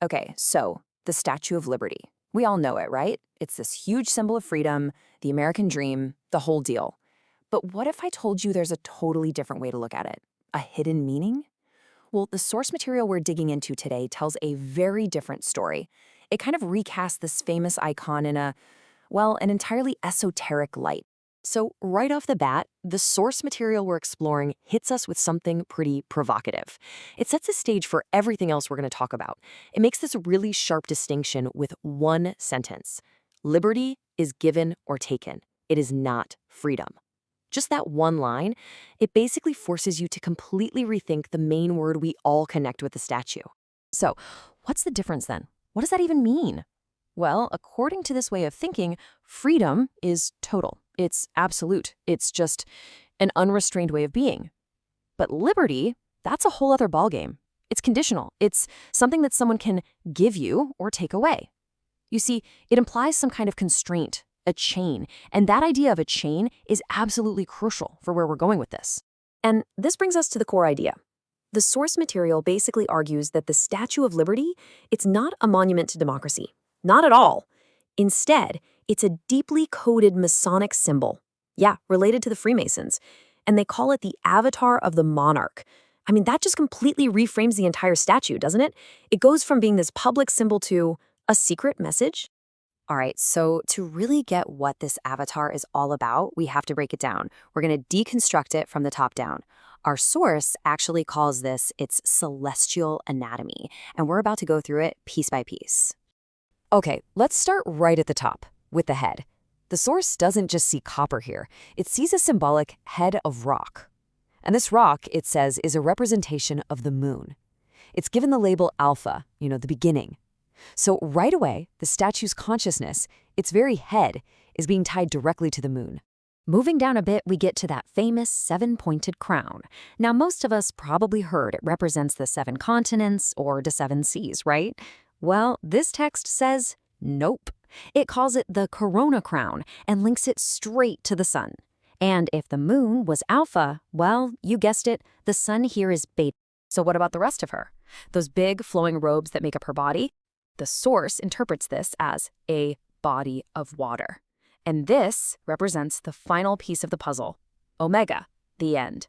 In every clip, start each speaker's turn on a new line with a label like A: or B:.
A: Okay, so the Statue of Liberty. We all know it, right? It's this huge symbol of freedom, the American dream, the whole deal. But what if I told you there's a totally different way to look at it? A hidden meaning? Well, the source material we're digging into today tells a very different story. It kind of recasts this famous icon in an entirely esoteric light. So, right off the bat, the source material we're exploring hits us with something pretty provocative. It sets the stage for everything else we're going to talk about. It makes this really sharp distinction with one sentence. Liberty is given or taken. It is not freedom. Just that one line, it basically forces you to completely rethink the main word we all connect with the statue. So, what's the difference then? What does that even mean? Well, according to this way of thinking, freedom is total. It's absolute. It's just an unrestrained way of being. But liberty, that's a whole other ballgame. It's conditional. It's something that someone can give you or take away. You see, it implies some kind of constraint, a chain, and that idea of a chain is absolutely crucial for where we're going with this. And this brings us to the core idea. The source material basically argues that the Statue of Liberty, it's not a monument to democracy. Not at all. Instead, it's a deeply coded Masonic symbol. Yeah, related to the Freemasons. And they call it the avatar of the monarch. I mean, that just completely reframes the entire statue, doesn't it? It goes from being this public symbol to a secret message. All right, so to really get what this avatar is all about, we have to break it down. We're going to deconstruct it from the top down. Our source actually calls this its celestial anatomy, and we're about to go through it piece by piece. Okay, let's start right at the top, with the head. The source doesn't just see copper here. It sees a symbolic head of rock. And this rock, it says, is a representation of the moon. It's given the label alpha, the beginning. So right away, the statue's consciousness, its very head, is being tied directly to the moon. Moving down a bit, we get to that famous seven-pointed crown. Now, most of us probably heard it represents the 7 continents or the 7 seas, right? Well, this text says nope. It calls it the corona crown and links it straight to the sun. And if the moon was alpha, well, you guessed it, the sun here is beta. So what about the rest of her? Those big flowing robes that make up her body? The source interprets this as a body of water. And this represents the final piece of the puzzle, omega, the end.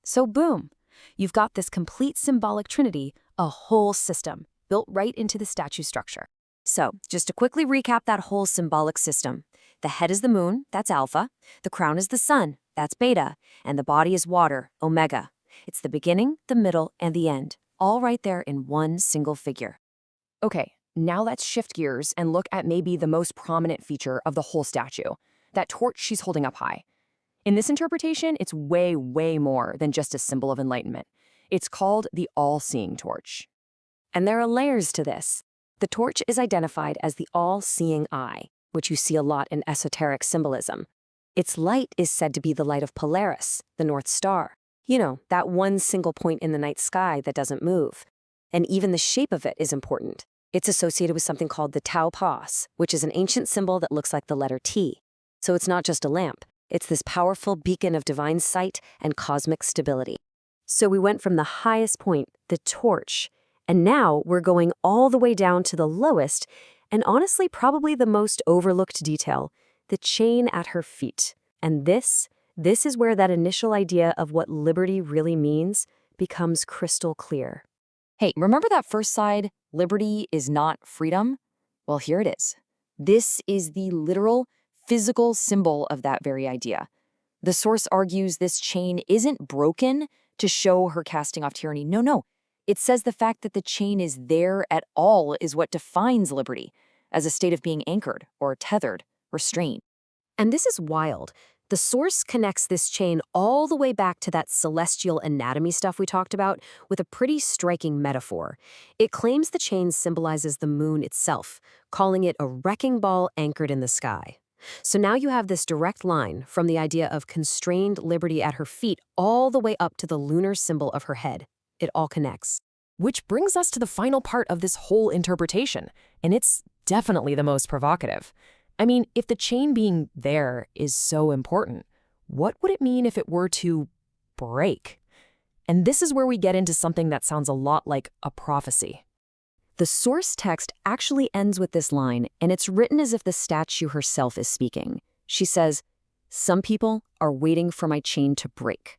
A: So boom, you've got this complete symbolic trinity, a whole system, built right into the statue structure. So, just to quickly recap that whole symbolic system. The head is the moon, that's alpha. The crown is the sun, that's beta. And the body is water, omega. It's the beginning, the middle, and the end, all right there in one single figure. Okay, now let's shift gears and look at maybe the most prominent feature of the whole statue, that torch she's holding up high. In this interpretation, it's way, way more than just a symbol of enlightenment. It's called the all-seeing torch. And there are layers to this. The torch is identified as the all-seeing eye, which you see a lot in esoteric symbolism. Its light is said to be the light of Polaris, the North Star. That one single point in the night sky that doesn't move. And even the shape of it is important. It's associated with something called the Tau Pas, which is an ancient symbol that looks like the letter T. So it's not just a lamp. It's this powerful beacon of divine sight and cosmic stability. So we went from the highest point, the torch, and now we're going all the way down to the lowest, and honestly probably the most overlooked detail, the chain at her feet. And this is where that initial idea of what liberty really means becomes crystal clear. Hey, remember that first slide, liberty is not freedom? Well, here it is. This is the literal, physical symbol of that very idea. The source argues this chain isn't broken to show her casting off tyranny. No. It says the fact that the chain is there at all is what defines liberty, as a state of being anchored or tethered, restrained. And this is wild. The source connects this chain all the way back to that celestial anatomy stuff we talked about with a pretty striking metaphor. It claims the chain symbolizes the moon itself, calling it a wrecking ball anchored in the sky. So now you have this direct line from the idea of constrained liberty at her feet all the way up to the lunar symbol of her head. It all connects. Which brings us to the final part of this whole interpretation, and it's definitely the most provocative. I mean, if the chain being there is so important, what would it mean if it were to break? And this is where we get into something that sounds a lot like a prophecy.
B: The source text actually ends with this line, and it's written as if the statue herself is speaking. She says, "Some people are waiting for my chain to break."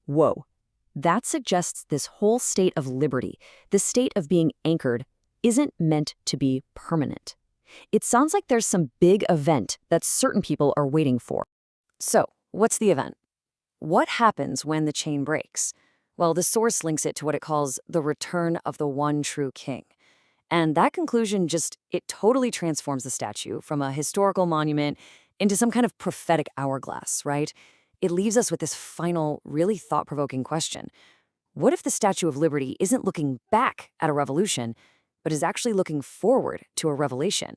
B: Whoa. That suggests this whole state of liberty, this state of being anchored, isn't meant to be permanent. It sounds like there's some big event that certain people are waiting for.
A: So, what's the event? What happens when the chain breaks? Well, the source links it to what it calls the return of the one true king. And that conclusion it totally transforms the statue from a historical monument into some kind of prophetic hourglass, right? It leaves us with this final, really thought-provoking question. What if the Statue of Liberty isn't looking back at a revolution, but is actually looking forward to a revelation?